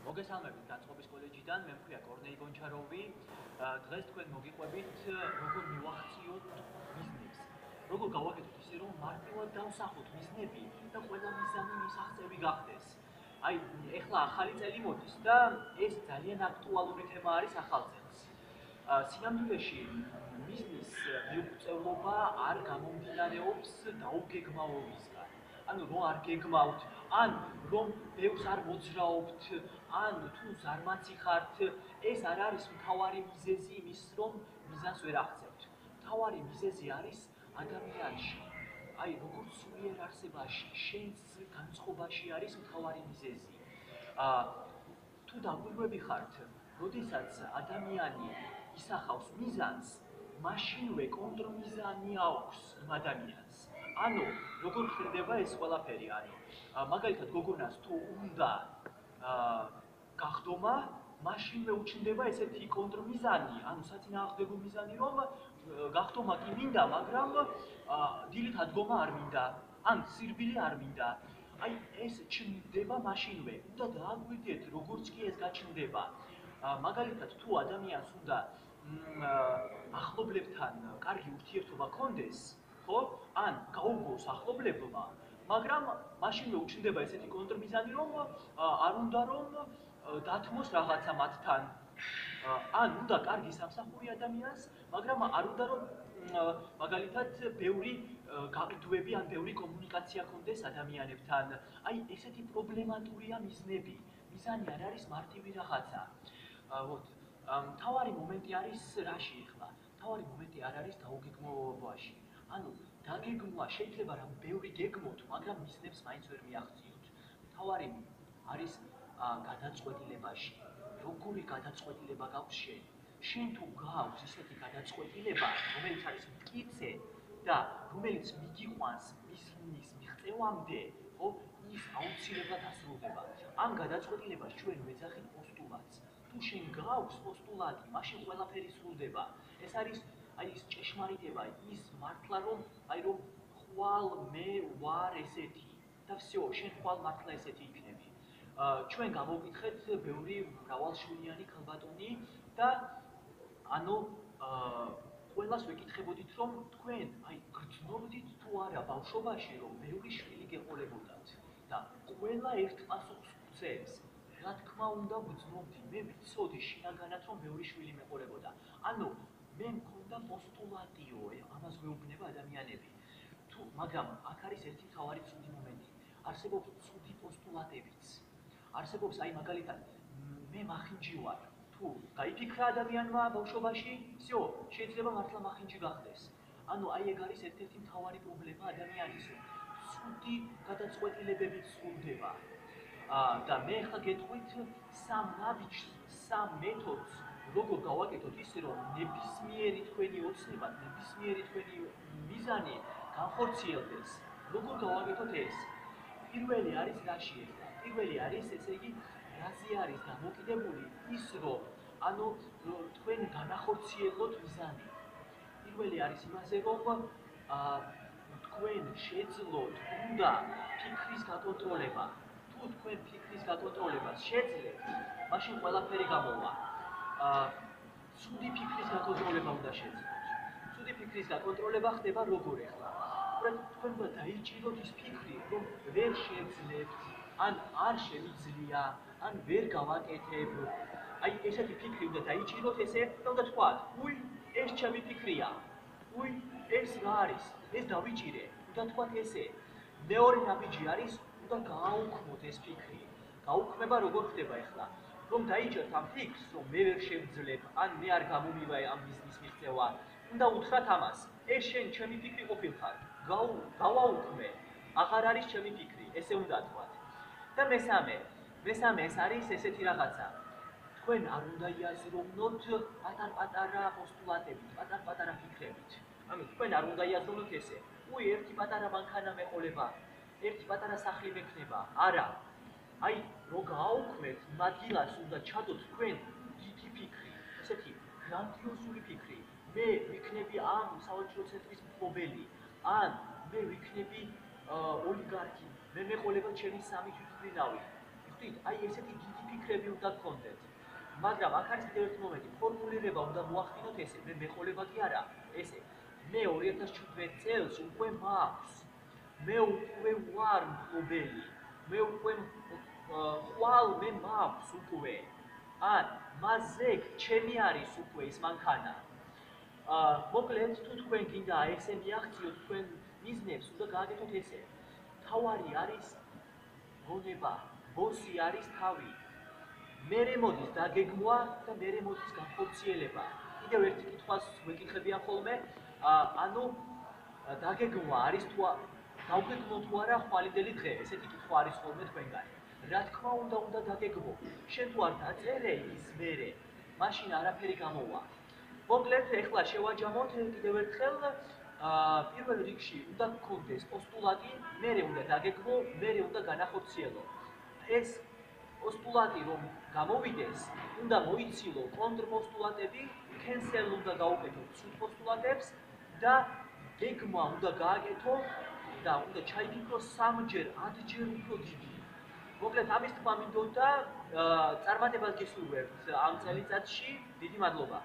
მოგესალმებით განწყობის კოლეჯიდან, მე მქვია კორნეი გონჩაროვი. დღეს თქვენ მოგიყვებით როგორ მივახციოთ ბიზნესს. როგორ გავაკეთოთ ისე რომ მარტივად დავსახოთ მიზნები და ყველა მიზანი მისაღწევი გახდეს. აი, ეხლა ახალი წელი მოდის და ეს ძალიან აქტუალური თემა არის ახალ წელს. სინამდვილეში მიზნის მიუღწევლობა არ გამომდინარეობს დაუგეგმავობისგან. ანუ რომ არ გეგმავთ, ან რომ ბევრს არ მოძრაობთ, ან თუ ზარმაცი ხართ, ეს არ არის მთავარი მიზეზი იმის, რომ მიზანს ვერ აღწევთ. მთავარი მიზეზი არის ადამიანში. აი, როგორც სულიერ არსებაში, შენს განწყობაში არის მთავარი მიზეზი. თუ დაგვირგვები ხართ, როდესაც ადამიანი ისახავს მიზანს, მაშინვე კონტრმიზანი აქვს იმ ადამიანს. ანუ, როგორ ხდება ეს ყველაფერი, ანუ მაგალითად გოგონას თუ უნდა გახდომა, მაშინვე უჩნდება ესეთი კონტრმიზანი, ანუ საწინააღმდეგო მიზანი, რომ გახდომა კი მინდა, მაგრამ დილით ადგომა არ მინდა, ან სირბილი არ მინდა. აი, ეს ჩნდება მაშინვე. უნდა დააგვირდეთ, როგორც კი ეს გაჩნდება. მაგალითად, თუ ადამიანს უნდა ახლობლებთან კარგი ურთიერთობა ჰქონდეს, ხო? ან გაუგოს ახლობლებმა, მაგრამ მაშინვე უჩნდება ესეთი კონტრმიზანი, რომ არ უნდა რომ დათმოს რაღაცა მათთან. ან უნდა კარგი სამსახური ადამიანს, მაგრამ არ უნდა რომ მაგალითად ბევრი გაყიდვები ან ბევრი კომუნიკაცია ჰქონდეს ადამიანებთან. აი, ესეთი პრობლემატურია მიზნები. მიზანი არ არის მარტივი რაღაცა. მთავარი მომენტი არის რაში ეხლა? მთავარი მომენტი არ არის დაუგეგმავობაში. ანუ დაგეგმვა შეიძლება რომ ბევრი გეგმოთ, მაგრამ მიზნებს მაინც ვერ მიაღწიოთ. მთავარი არის გადაწყვეტილებაში. როგორი გადაწყვეტილება გაქვს შენ? შენ თუ გაქვს ისეთი გადაწყვეტილება, რომელიც არის მტკიცე და რომელიც მიგიყვანს მიზნის მიღწევამდე, ხო, ის აუცილებლად დასრულდება. ამ გადაწყვეტილებას ჩვენ ვეძახით პოსტულატს. თუ შენ გაქვს პოსტულატი, მაშინ ყველაფერი სრულდება. ეს არის აი ის ჭეშმარიტება, ის მართლა რომ ხვალ მე ვარ ესეთი და всё, შენ ხვალ მართლა ესეთი იქნები. ჩვენ გამოვკითხეთ ბევრი მრავალშვილიანი ქალბატონი და ანუ ყველას ვეკითხებოდით, რომ თქვენ აი გრძნობდით თუ არა ბავშვობაში, რომ ბევრი შვილი გეყოლებოდათ და ყველა ერთ პასუხს გვცემს. რა თქმა უნდა ვგრძნობდი, მე ვიცოდი შინაგანად, რომ ბევრი შვილი მეყოლებოდა. ანუ მე მქონდა პოსტულატიო, ამას გვეუბნება ადამიანები. მაგრამ აქ არის ერთი მთავარი ცუდი მომენტი. არსებობს ცუდი პოსტულატებიც. არსებობს აი მაგალითად, მე მახინჯი ვარ. თუ გაიფიქრა ადამიანმა ბავშვობაში, всё, შეიძლება მართლა მახინჯი გახდეს. ანუ აი ეგ არის ერთ-ერთი მთავარი პრობლემა ადამიანის. ცუდი გადაწყვეტილებებით სრულდება. და მე ახლა გეტყვით სამ ნაბიჯს, სამ მეთოდს, როგორ გავაკეთოთ ისე, რომ ნებისმიერი თქვენი ოცნება, ნებისმიერი თქვენი მიზანი განხორციელდეს. როგორ გავაკეთოთ ეს? პირველი არის რაში ეხლა? პირველი არის, ესე იგი, რაზე არის დამოკიდებული ის, რომ ანუ თქვენ განახორციელოთ მიზანი. პირველი არის იმაზე, რომ თქვენ შეძლოთ უნდა ფიქრის გაკონტროლება. თუ თქვენ ფიქრის გაკონტროლებას შეძლებთ, მაშინ ყველაფერი გამოვა. ცუდი ფიქრის გაკონტროლება უნდა შეძლებთ. ცუდი ფიქრის გაკონტროლება ხდება როგორ ეხლა? თქვენ უნდა დაიჭიროთ ის ფიქრი, რომ ვერ შეძლებთ, ან არ შემიძლია, ან ვერ გავაკეთებ. აი, ესეთი ფიქრი უნდა დაიჭიროთ ესე და უნდა თქვათ, უი, ეს ჩემი ფიქრია. უი, ეს რა არის? ეს დავიჭირე. უნდა თქვათ ესე. მეორე ნაბიჯი არის, უნდა გააუქმოთ ეს ფიქრი. გაუქმება როგორ ხდება ეხლა? რომ დაიჭერთ ამ ფიქრს, რომ მე ვერ შევძლებ, ან მე არ გამომივა ამ მიზნის მიღწევა, უნდა უთხრათ ამას. ეს შენ ჩემი ფიქრი ყოფილხარ. გავაუქმე. აღარ არის ჩემი ფიქრი, ესე უნდა თქვათ. და მესამე ეს არის ესეთი რაღაცა. თქვენ არ უნდა იაზროვნოთ პატარ-პატარა პოსტულატებით, პატარ-პატარა ფიქრებით. ანუ თქვენ არ უნდა იაზროვნოთ ესე. უი, ერთი პატარა მანქანა მეყოლება, ერთი პატარა სახლი მექნება. არა. აი, რო გააუქმეთ, იმ ადგილას უნდა ჩადოთ თქვენ დიდი ფიქრი, ესეთი გრანდიოზული ფიქრი. მე ვიქნები ამ სავაჭრო ცენტრის მფლობელი, ან მე ვიქნები ოლიგარქი, მე მეყოლება ჩემი სამი თვითმფრინავი. ხვდით, აი ესეთი დიდი ფიქრი შეკითხვები უნდა გქონდეთ. მაგრამ აქ არის კიდევ ერთი მომენტი, ფორმულირება უნდა მოახდინოთ ესე, მე მეყოლება კი არა, ესე. მე 2017 წელს უკვე მაქვს. მე უკვე ვარ მფლობელი. მე უკვე ხვალ მე მაქვს უკვე. ან მასზე ჩემი არის უკვე ის მანქანა. მოკლედ თუ თქვენ გინდა ესე მიაღწიოთ თქვენ მიზნებს, უნდა გააკეთოთ ესე. თავარი არის გონება, ბოსი არის თავი. მერე მოდის დაგეგმვა და მერე მოდის განხორციელება. კიდევ ერთი კითხვას ვეკითხებიან ხოლმე, ანუ დაგეგმვა არის თუ დავგეგმო თუ არა ხვალინდელი დღე, ესეთი კითხვა არის ხოლმე თქვენგან. რა თქმა უნდა დაგეგმო. შენ თუ არ დაწერე ის მერე, მაშინ არაფერი გამოვა. მოკლედ, ეხლა შევაჯამოთ კიდევ ერთხელ, პირველ რიგში უნდა გქონდეს პოსტულატი, მერე უნდა დაგეგმო, მერე უნდა განახორციელო. ეს პოსტულატი რომ გამოვიდეს, უნდა მოიცილო კონტრპოსტულატები, cancel უნდა გაუკეთო ცუდ პოსტულატებს და გეგმა უნდა გააკეთო და უნდა ჩაიფიქრო 3-ჯერ, 10-ჯერ უფრო დიდი. მოკლედ ამის თქმა მინდოდა, წარმატებას გისურვებთ ამ წელიწადში. დიდი მადლობა.